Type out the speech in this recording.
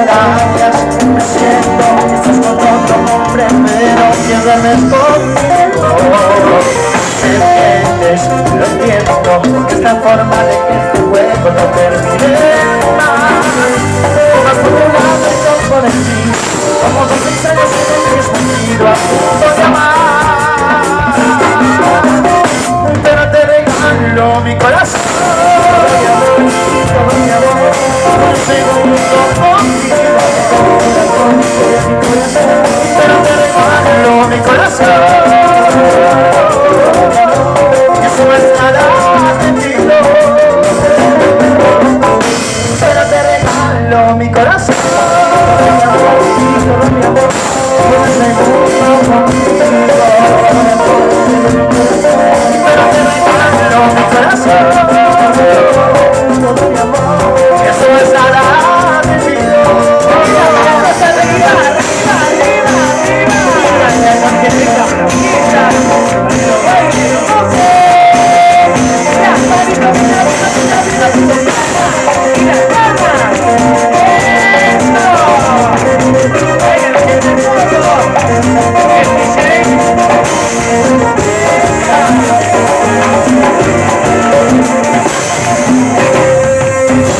telarañas. Me siento quizás con otro hombre, pero que duermes conmigo. ¿Me entiendes? Lo entiendo, que es la forma de que este juego no termine más. Vas por un lado y yo por el mío, como dos extraños en el mismo giro, a punto de amar. Pero te regalo mi corazón, todo mi amor, un segundo contigo. Pero te regalo mi corazón, que eso no es nada sentido. Pero te regalo mi corazón.